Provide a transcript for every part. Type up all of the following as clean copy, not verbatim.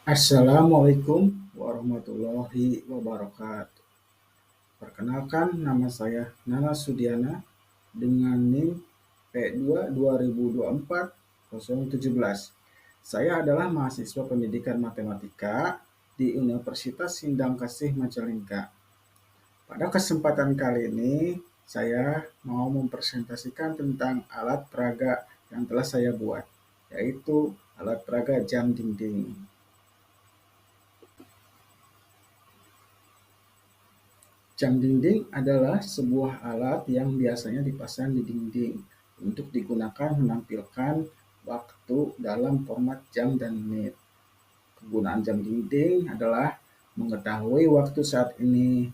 Assalamualaikum warahmatullahi wabarakatuh. Perkenalkan, nama saya Nana Sudiana dengan NIM P2 2024-017. Saya adalah mahasiswa pendidikan matematika di Universitas Sindang Kasih Majalengka. Pada kesempatan kali ini, saya mau mempresentasikan tentang alat peraga yang telah saya buat, yaitu alat peraga jam dinding. Jam dinding adalah sebuah alat yang biasanya dipasang di dinding untuk digunakan menampilkan waktu dalam format jam dan menit. Kegunaan jam dinding adalah mengetahui waktu saat ini,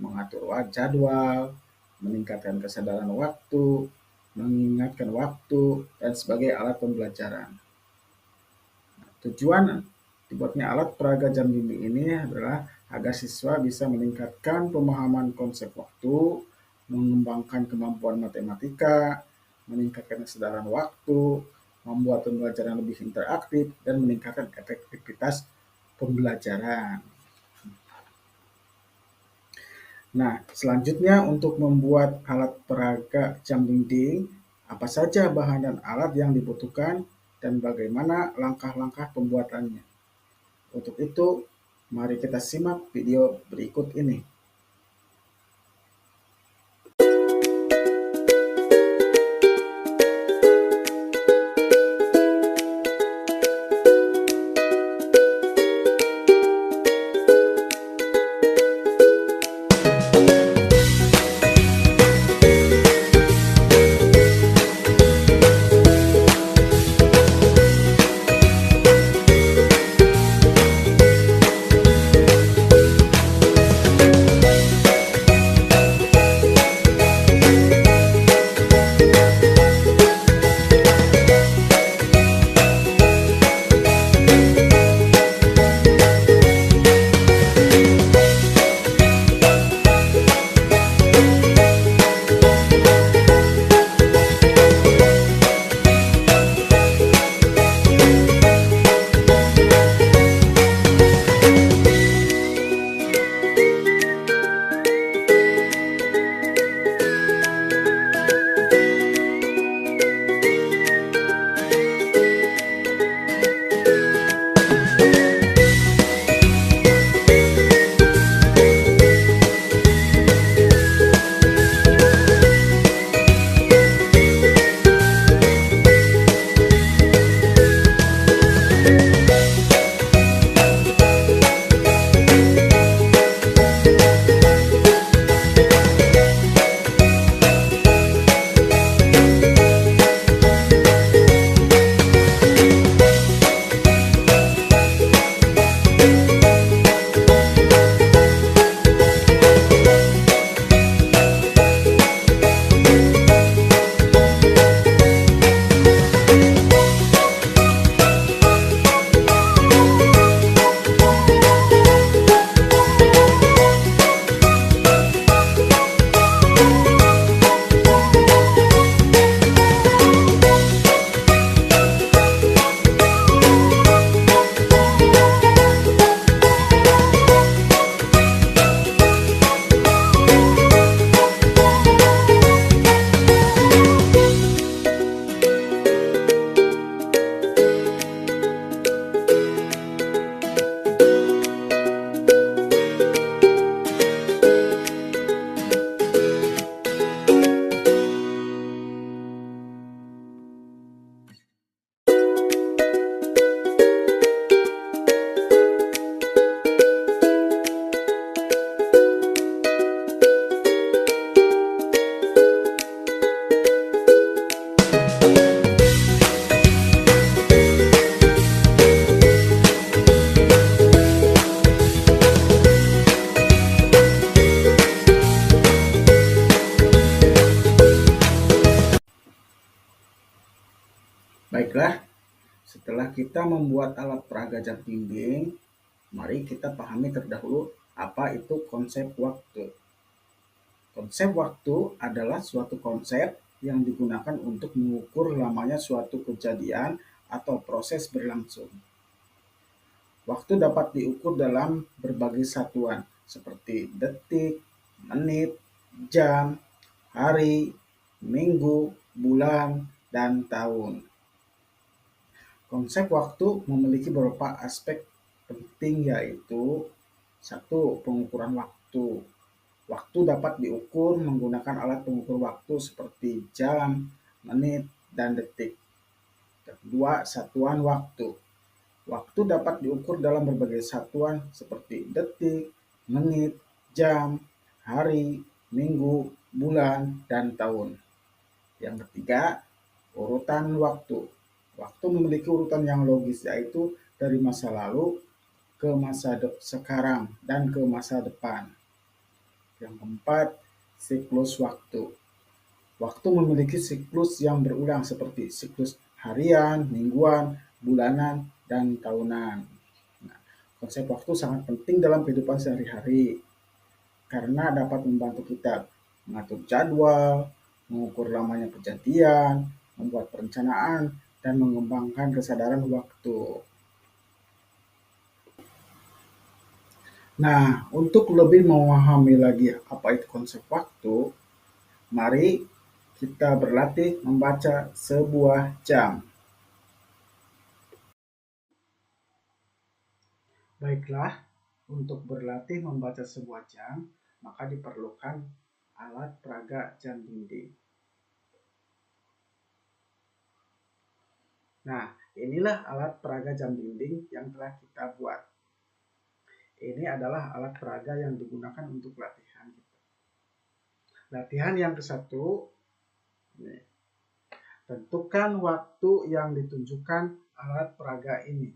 mengatur jadwal, meningkatkan kesadaran waktu, mengingatkan waktu, dan sebagai alat pembelajaran. Tujuan dibuatnya alat peraga jam dinding ini adalah agar siswa bisa meningkatkan pemahaman konsep waktu, mengembangkan kemampuan matematika, meningkatkan kesadaran waktu, membuat pembelajaran lebih interaktif, dan meningkatkan efektivitas pembelajaran. Nah, selanjutnya untuk membuat alat peraga jam dinding, apa saja bahan dan alat yang dibutuhkan dan bagaimana langkah-langkah pembuatannya. Untuk itu, mari kita simak video berikut ini. Baiklah, setelah kita membuat alat peraga jam dinding, mari kita pahami terdahulu apa itu konsep waktu. Konsep waktu adalah suatu konsep yang digunakan untuk mengukur lamanya suatu kejadian atau proses berlangsung. Waktu dapat diukur dalam berbagai satuan seperti detik, menit, jam, hari, minggu, bulan, dan tahun. Konsep waktu memiliki beberapa aspek penting, yaitu: satu, pengukuran waktu. Waktu dapat diukur menggunakan alat pengukur waktu seperti jam, menit, dan detik. Kedua, satuan waktu. Waktu dapat diukur dalam berbagai satuan seperti detik, menit, jam, hari, minggu, bulan, dan tahun. Yang ketiga, urutan waktu. Waktu memiliki urutan yang logis, yaitu dari masa lalu ke masa sekarang dan ke masa depan. Yang keempat, siklus waktu. Waktu memiliki siklus yang berulang seperti siklus harian, mingguan, bulanan, dan tahunan. Nah, konsep waktu sangat penting dalam kehidupan sehari-hari karena dapat membantu kita mengatur jadwal, mengukur lamanya kejadian, membuat perencanaan, dan mengembangkan kesadaran waktu. Nah, untuk lebih memahami lagi apa itu konsep waktu, mari kita berlatih membaca sebuah jam. Baiklah, untuk berlatih membaca sebuah jam, maka diperlukan alat peraga jam dinding. Nah, inilah alat peraga jam dinding yang telah kita buat. Ini adalah alat peraga yang digunakan untuk latihan kita. Latihan yang ke-1, tentukan waktu yang ditunjukkan alat peraga ini.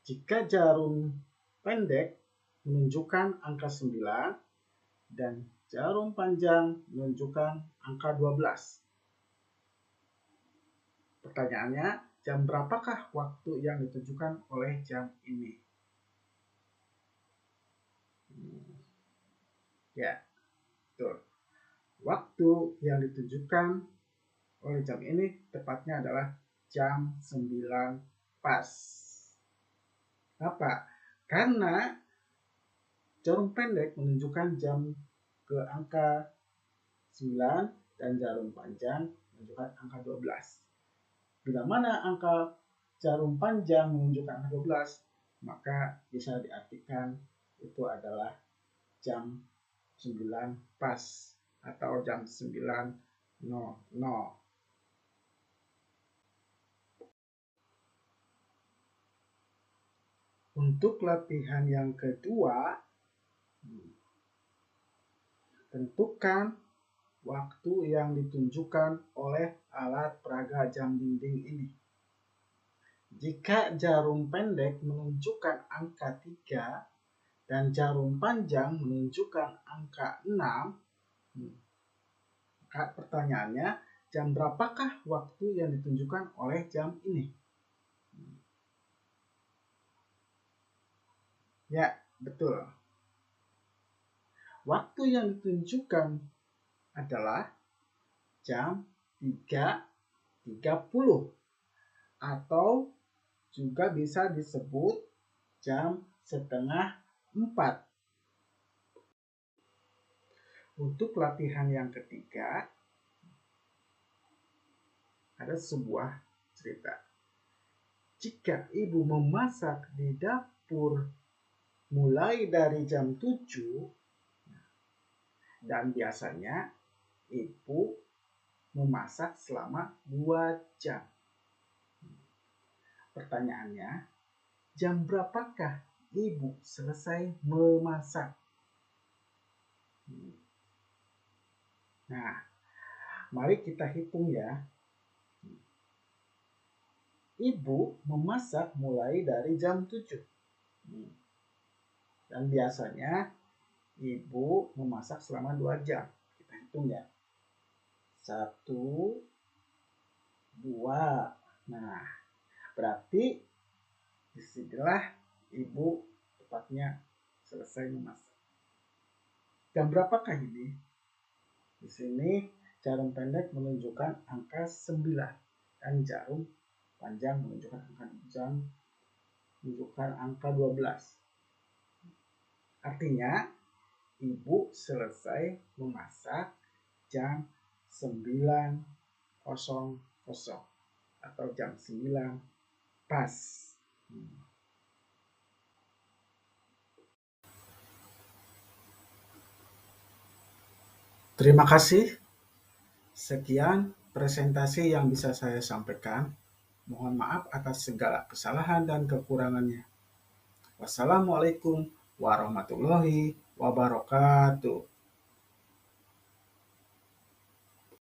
Jika jarum pendek menunjukkan angka 9 dan jarum panjang menunjukkan angka 12. Pertanyaannya, jam berapakah waktu yang ditunjukkan oleh jam ini? Ya, betul. Waktu yang ditunjukkan oleh jam ini tepatnya adalah jam 9 pas. Kenapa? Karena jarum pendek menunjukkan jam ke angka 9 dan jarum panjang menunjukkan angka 12. Bila mana angka jarum panjang menunjukkan angka 12, maka bisa diartikan itu adalah jam 9 pas atau jam 9.00. Untuk latihan yang kedua, tentukan waktu yang ditunjukkan oleh alat peraga jam dinding ini. Jika jarum pendek menunjukkan angka 3 dan jarum panjang menunjukkan angka 6, maka pertanyaannya, jam berapakah waktu yang ditunjukkan oleh jam ini? Ya, betul. Waktu yang ditunjukkan adalah jam 3.30 atau juga bisa disebut jam setengah 4. Untuk latihan yang ketiga, ada sebuah cerita. Jika ibu memasak di dapur mulai dari jam 7, dan biasanya ibu memasak selama 2 jam. Pertanyaannya, jam berapakah ibu selesai memasak? Nah, mari kita hitung ya. Ibu memasak mulai dari jam 7. Dan biasanya ibu memasak selama 2 jam. Kita hitung ya. 1, 2. Nah, berarti disinilah ibu tepatnya selesai memasak. Jam berapakah ini? Di sini jarum pendek menunjukkan angka 9 dan jarum panjang menunjukkan angka jam menunjukkan angka 12. Artinya, ibu selesai memasak jam 9.00 atau jam 9 pas. Terima kasih. Sekian presentasi yang bisa saya sampaikan. Mohon maaf atas segala kesalahan dan kekurangannya. Wassalamualaikum warahmatullahi wabarakatuh.